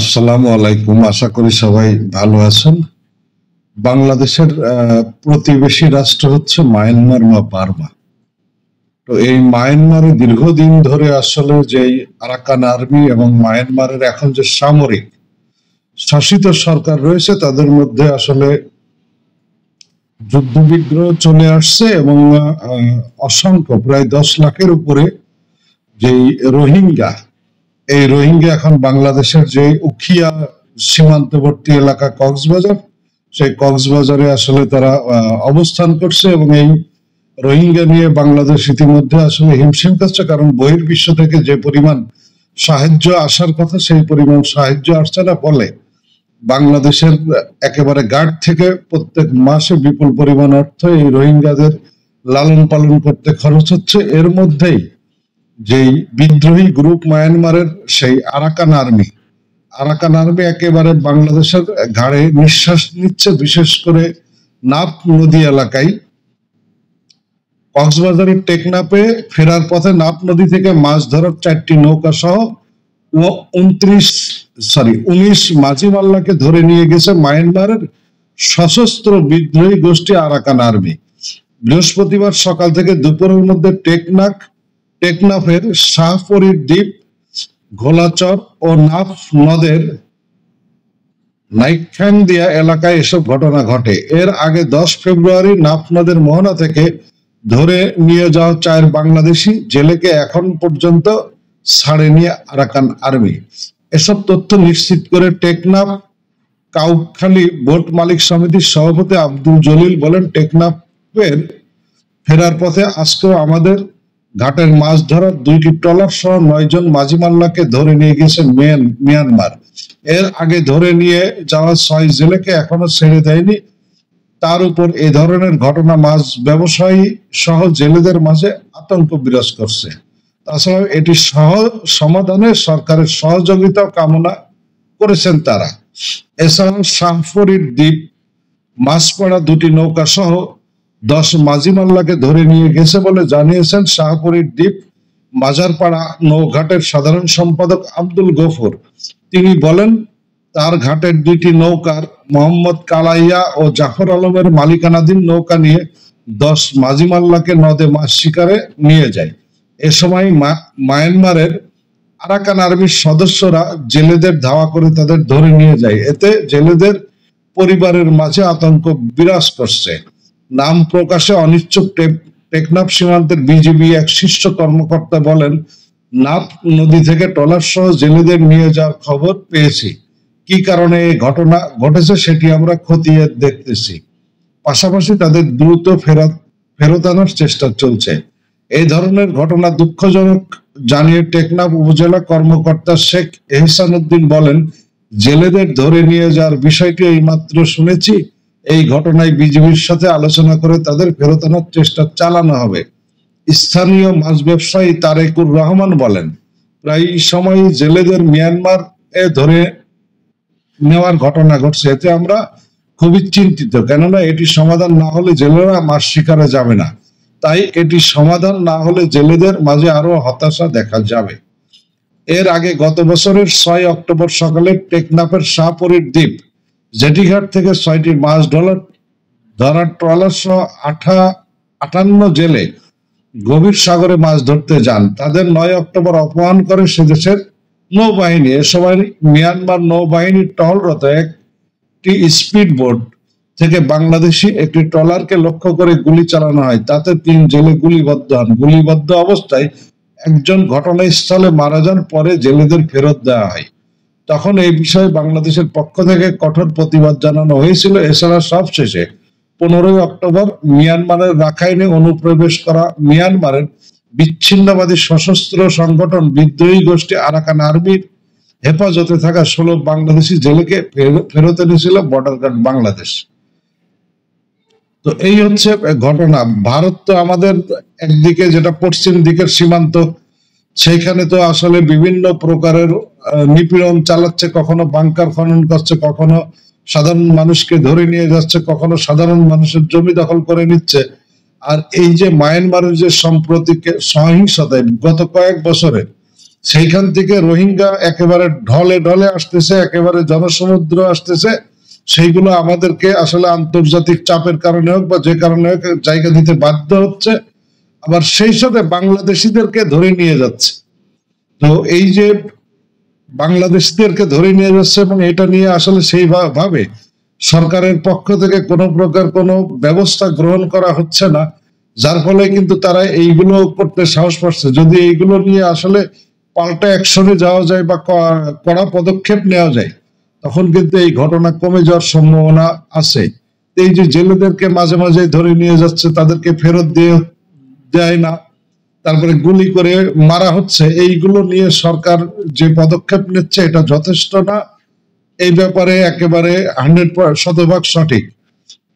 আসসালামু আলাইকুম। আশা করি সবাই ভালো আছেন। বাংলাদেশের প্রতিবেশী রাষ্ট্র হচ্ছে মায়ানমার বা বার্মা। তো এই মায়ানমারে দীর্ঘদিন ধরে আসলে যে আরাকান আর্মি এবং মায়ানমারের এখন যে সামরিক শাসিত সরকার রয়েছে তাদের মধ্যে আসলে যুদ্ধবিগ্রহ চলে আসছে এবং অসংখ্য প্রায় 10 লাখের উপরে যেই রোহিঙ্গা, এই রোহিঙ্গা এখন বাংলাদেশের যে উখিয়া সীমান্তবর্তী এলাকা কক্সবাজার, সেই কক্সবাজারে আসলে তারা অবস্থান করছে এবং এই রোহিঙ্গা নিয়ে বাংলাদেশ ইতিমধ্যে আসলে হিমশিম খাচ্ছে, কারণ বহির্বিশ্ব থেকে যে পরিমাণ সাহায্য আসার কথা সেই পরিমাণ সাহায্য আসছে না। ফলে বাংলাদেশের একেবারে গার্ড থেকে প্রত্যেক মাসে বিপুল পরিমাণ অর্থ এই রোহিঙ্গাদের লালন পালন করতে খরচ হচ্ছে। এর মধ্যেই যেই বিদ্রোহী গ্রুপ মায়ানমারের সেই আরাকান আর্মি একেবারে বাংলাদেশের ঘাড়ে নিঃশ্বাস নিচ্ছে, বিশেষ করে নাপ নদী এলাকায়। কক্সবাজারের টেকনাফে ফেরার পথে নাপ নদী থেকে মাছ ধরার 4টি নৌকা সহ 19 মাঝি মাল্লাকে ধরে নিয়ে গেছে মায়ানমারের সশস্ত্র বিদ্রোহী গোষ্ঠী আরাকান আর্মি। বৃহস্পতিবার সকাল থেকে দুপুরের মধ্যে টেকনাফের শাহপরীর দ্বীপ, ঘোলাচর ও নাফ নদের নাইকখাংদিয়া এলাকায় এসব ঘটনা ঘটে। এর আগে 10 ফেব্রুয়ারি নাফ নদের মোহনা থেকে ধরে নিয়ে যাওয়া 4 বাংলাদেশি জেলেকে এখন পর্যন্ত ছাড়েনি আরাকান আর্মি। এসব তথ্য নিশ্চিত করে টেকনাফ কাউখালী বোট মালিক সমিতির সভাপতি আব্দুল জলিল বলেন, টেকনাফের ফেরার পথে আজকেও আমাদের ঘাটের মাছ ধরার 2টি ট্রলার সহ 9 জন মাঝি মাল্লাকে ধরে নিয়ে গেছে মিয়ানমার। এর আগে ধরে নিয়ে যাওয়া 6 জেলেকে এখনো ছেড়ে দেয়নি। তার উপর এই ধরনের ঘটনা মাছ ব্যবসায়ী সহ জেলেদের মাঝে আতঙ্ক বিরাজ করছে। তাছাড়াও এটি সমাধানে সরকারের সহযোগিতা কামনা করেছেন তারা। এছাড়াও শাহপরীর দ্বীপ মাছপাড়া 2টি নৌকা সহ 10 মাঝি মাল্লাকে ধরে নিয়ে গেছে বলে জানিয়েছেন শাহপরীর দ্বীপ মাজারপাড়া নৌঘাটের সাধারণ সম্পাদক আব্দুল গফুর। তিনি বলেন, তার ঘাটের 2টি নৌকার মোহাম্মদ কালাইয়া ও জাফর আলমের মালিকানাধীন নৌকা নিয়ে 10 মাঝি মাল্লাকে নদে মাছ শিকারে নিয়ে যায়। এ সময় মায়ানমারের আরাকান আর্মির সদস্যরা জেলেদের ধাওয়া করে তাদের ধরে নিয়ে যায়। এতে জেলেদের পরিবারের মাঝে আতঙ্ক বিরাজ করছে। নাম প্রকাশে অনিচ্ছুক টেকনাফ সীমান্তের বিজিবি এক শীর্ষ কর্মকর্তা বলেন, নাফ নদী থেকে ট্রলার সহ জেলেদের নিয়ে যাওয়ার খবর পেয়েছি। কি কারণে এই ঘটনা ঘটেছে সেটি আমরা খতিয়ে দেখতেছি। পাশাপাশি তাদের দ্রুত ফেরত আনার চেষ্টা চলছে। এই ধরনের ঘটনা দুঃখজনক জানিয়ে টেকনাফ উপজেলা কর্মকর্তা শেখ এহসান উদ্দিন বলেন, জেলেদের ধরে নিয়ে যাওয়ার বিষয়টি এইমাত্র শুনেছি। এই ঘটনায় বিজিবির সাথে আলোচনা করে তাদের ফেরত আনার চেষ্টা চালানো হবে। স্থানীয় মাছ ব্যবসায়ী তারেকুর রহমান বলেন, প্রায় সময় জেলেদের মিয়ানমার ধরে নেওয়ার ঘটনা ঘটছে। এতে আমরা খুবই চিন্তিত, কেননা এটি সমাধান না হলে জেলেরা মাছ শিকারে যাবে না। তাই এটি সমাধান না হলে জেলেদের মাঝে আরো হতাশা দেখা যাবে। এর আগে গত বছরের 6 অক্টোবর সকালে টেকনাফের শাহপরীর দ্বীপ জেটিঘাট থেকে 6টি মাছ ধরার ট্রলার সহ 58 জেলে গভীর সাগরে মাছ ধরতে যান। তাদের 9 অক্টোবর অপহরণ করে সেদেশের নৌবাহিনী। এ সময় মিয়ানমার নৌবাহিনীর টহলরত একটি স্পিড বোট থেকে বাংলাদেশি একটি ট্রলারকে লক্ষ্য করে গুলি চালানো হয়। তাতে 3 জেলে গুলিবদ্ধ হন। গুলিবদ্ধ অবস্থায় একজন ঘটনাস্থলে মারা যান, পরে জেলেদের ফেরত দেওয়া হয়। তখন এই বিষয়ে বাংলাদেশের পক্ষ থেকে কঠোর প্রতিবাদ জানানো হয়েছিল। এছাড়া সবশেষে 15 অক্টোবর মিয়ানমারের রাখাইনে অনুপ্রবেশ করা মিয়ানমারের বিচ্ছিন্নতাবাদী সশস্ত্র সংগঠন বিদ্রোহী গোষ্ঠী আরাকান আর্মির হেফাজতে থাকা 16 বাংলাদেশি জেলেকে ফেরত এনেছিল বর্ডার গার্ড বাংলাদেশ। তো এই হচ্ছে ঘটনা। ভারত তো আমাদের একদিকে যেটা পশ্চিম দিকের সীমান্ত, সেইখানে তো আসলে বিভিন্ন প্রকারের নিপীড়ন চালাচ্ছে, কখনো বাংকার খনন করছে, কখনো সাধারণ মানুষকে ধরে নিয়ে যাচ্ছে, কখনো সাধারণ মানুষের জমি দখল করে নিচ্ছে। আর এই যে মায়ানমারের যে সাম্প্রতিক সহিংসতায় গত কয়েক বছরে সেইখান থেকে রোহিঙ্গা একেবারে ঢলে ঢলে আসতেছে, একেবারে জনসমুদ্র আসতেছে। সেইগুলো আমাদেরকে আসলে আন্তর্জাতিক চাপের কারণে হোক বা যে কারণে হোক জায়গা দিতে বাধ্য হচ্ছে। আবার সেই সাথে বাংলাদেশিদেরকে ধরে নিয়ে যাচ্ছে। তো এই যে বাংলাদেশিদেরকে ধরে নিয়ে যাচ্ছে এবং এটা নিয়ে আসলে সেইভাবে সরকারের পক্ষ থেকে কোনো প্রকার কোনো ব্যবস্থা গ্রহণ করা হচ্ছে না, যার ফলে কিন্তু তারা এইগুলো করতে সাহস পাচ্ছে। যদি এইগুলো নিয়ে আসলে পাল্টা অ্যাকশনে যাওয়া যায় বা কড়া পদক্ষেপ নেওয়া যায়, তখন কিন্তু এই ঘটনা কমে যাওয়ার সম্ভাবনা আছে। এই যে জেলেদেরকে মাঝে মাঝে ধরে নিয়ে যাচ্ছে, তাদেরকে ফেরত দেয় না, তারপরে গুলি করে মারা হচ্ছে, এইগুলো নিয়ে সরকার যে পদক্ষেপ নিচ্ছে এটা যথেষ্ট না। এই ব্যাপারে একেবারে 100% সঠিক,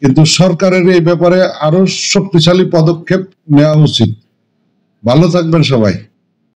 কিন্তু সরকারের এই ব্যাপারে আরো শক্তিশালী পদক্ষেপ নেওয়া উচিত। ভালো থাকবেন সবাই।